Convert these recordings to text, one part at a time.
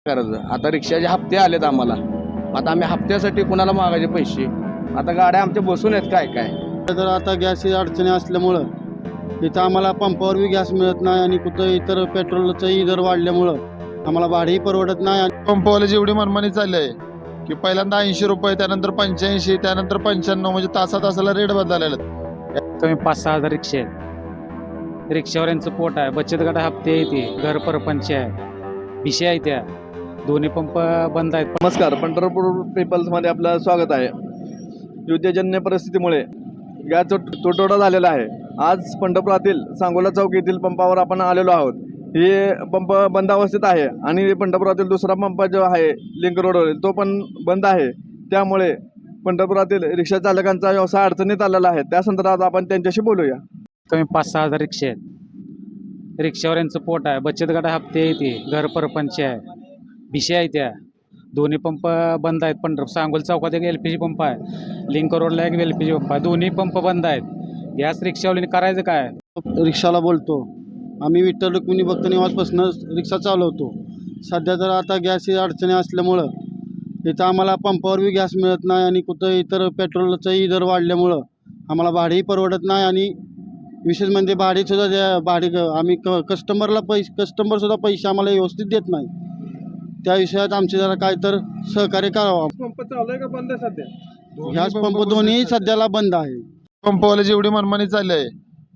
करायचं आता रिक्षाचे हप्ते आलेत आम्हाला. आता आम्ही हप्त्यासाठी कुणाला मागायचे पैसे? आता गाड्या आमच्या बसून आहेत काय काय. तर आता गॅसची अडचणी असल्यामुळं इथं आम्हाला पंपावर बी गॅस मिळत नाही आणि कुठं इतर पेट्रोलचाही दर वाढल्यामुळं आम्हाला भाडेही परवडत नाही. आणि पंपवाल्याची एवढी मनमानी चालली आहे की पहिल्यांदा 80 रुपये, त्यानंतर 85, त्यानंतर 95, म्हणजे तासाला रेट बदलायला लागलेत. कमी 5-6 हजार रिक्षा आहेत. रिक्षावाल्यांचं पोट आहे, बचत गट हप्ते येते, घर परपंच आहे, भिशी आहे, त्या दोन्ही पंप बंद आहेत. नमस्कार, पंढरपूर पीपल्समध्ये आपलं स्वागत आहे. युद्धजन्य परिस्थितीमुळे गॅसचा तुटवडा झालेला आहे. आज पंढरपुरातील सांगोला चौक येथील पंपावर आपण आलेलो आहोत. हे पंप बंद अवस्थेत आहे आणि पंढरपुरातील दुसरा पंप जो आहे लिंक रोडवरील तो पण बंद आहे. त्यामुळे पंढरपुरातील रिक्षा चालकांचा व्यवसाय अडचणीत आलेला आहे. त्या संदर्भात आपण त्यांच्याशी बोलूया. कमी 5-6 हजार रिक्षा आहेत. रिक्षावाल्यांचं पोट आहे, बचत गट हप्ते येते, घर परपंच आहे, भिशी आहे, त्या दोन्ही पंप बंद आहेत. सांगोला चौकात एक LPG पंप आहे, लिंक रोडला एक LPG पंप आहे, दोन्ही पंप बंद आहेत. गॅस रिक्षावाल्यांनी करायचं काय? रिक्षाला बोलतो आम्ही विठ्ठल रुक्मिणी भक्त निवासपासून रिक्षा चालवतो. सध्या तर आता गॅसची अडचणी असल्यामुळं इथं आम्हाला पंपावर बी गॅस मिळत नाही आणि कुठं इतर पेट्रोलचाही दर वाढल्यामुळं आम्हाला भाडेही परवडत नाही. आणि विशेष म्हणजे भाडे आम्ही कस्टमरसुद्धा पैसे आम्हाला व्यवस्थित देत नाही. त्या विषयात आमचे जरा काय तर सहकार्य करावं. पंप चालू आहे का बंद आहे सध्या? गॅस पंप दोन्ही सध्याला बंद आहे. पंपवाल्याची एवढी मनमानी चालली आहे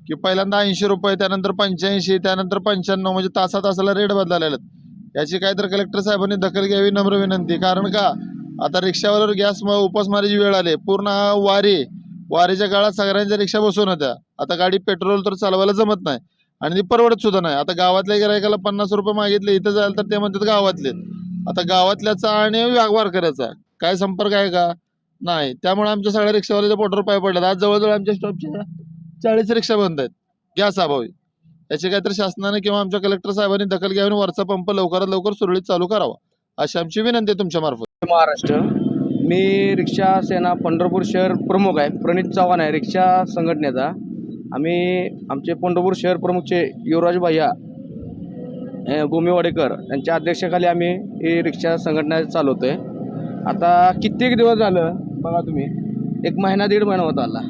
की पहिल्यांदा 80 रुपये, त्यानंतर 85, त्यानंतर 95, म्हणजे तासाला रेट बदलायला लागलेत. याची काय तर कलेक्टर साहेबांनी दखल घ्यावी, नम्र विनंती. कारण का आता रिक्षावर गॅस उपासमारीची वेळ आली. पूर्ण वारीच्या काळात सगळ्यांच्या रिक्षा बसून होत्या. आता गाडी पेट्रोल तर चालवायला जमत नाही आणि ती परवडत सुद्धा नाही. आता गावातल्या गिरायकाला 50 रुपये मागितले, इथं जायला तर ते म्हणतात गावातले. आता गावातल्याचा आणि वारकऱ्याचा काय संपर्क आहे का? नाही. त्यामुळे आमच्या सगळ्या रिक्षावाल्याच्या पोटावर पाय पडल्यात. आज जवळजवळ आमच्या स्टॉपच्या 40 रिक्षा बंद आहेत गॅस अभावी. याची काहीतरी शासनाने किंवा आमच्या कलेक्टर साहेबांनी दखल घ्यावी, वरचा पंप लवकरात लवकर सुरळीत चालू करावा अशी आमची विनंती आहे तुमच्या मार्फत. महाराष्ट्र, मी रिक्षा सेना पंढरपूर शहर प्रमुख आहे. प्रणित चव्हाण आहे रिक्षा संघटनेचा. आम्ही आमचे पंढरपूर शहर प्रमुखचे युवराज भैया गोमेवाडेकर यांच्या अध्यक्षतेखाली आम्ही ही रिक्षा संघटना चालवतो आहे. आता कित्येक दिवस झालं बघा तुम्ही, 1 महिना 1.5 महिना होत आला,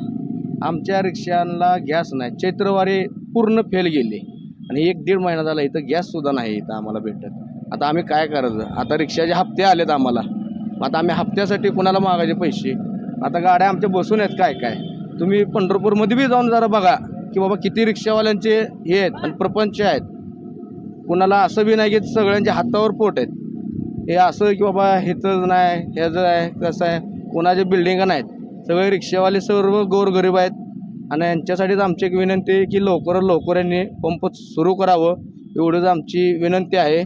आमच्या रिक्षांना गॅस नाही. चैत्रवारी पूर्ण फेल गेली आणि 1-1.5 महिना झाला इथं गॅससुद्धा नाही इथं आम्हाला भेटत. आता आम्ही काय करायचं? आता रिक्षाचे हप्ते आलेत आम्हाला. आता आम्ही हप्त्यासाठी कुणाला मागायचे पैसे? आता गाड्या आमच्या बसून आहेत काय काय. तुम्ही पंढरपूरमध्ये बी जाऊन जरा बघा की बाबा किती रिक्षावाल्यांचे हे आहेत आणि प्रपंच आहेत. कुणाला असं बी नाही की सगळ्यांच्या हातावर पोट आहेत. हे असं की बाबा हेच नाही, ह्याचं आहे, कसं आहे, कोणाच्या बिल्डिंगा नाहीत. सगळे रिक्षावाले सर्व गोरगरीब आहेत आणि यांच्यासाठीच आमची एक विनंती आहे की लवकरात लवकर यांनी पंप सुरू करावं, एवढंच आमची विनंती आहे.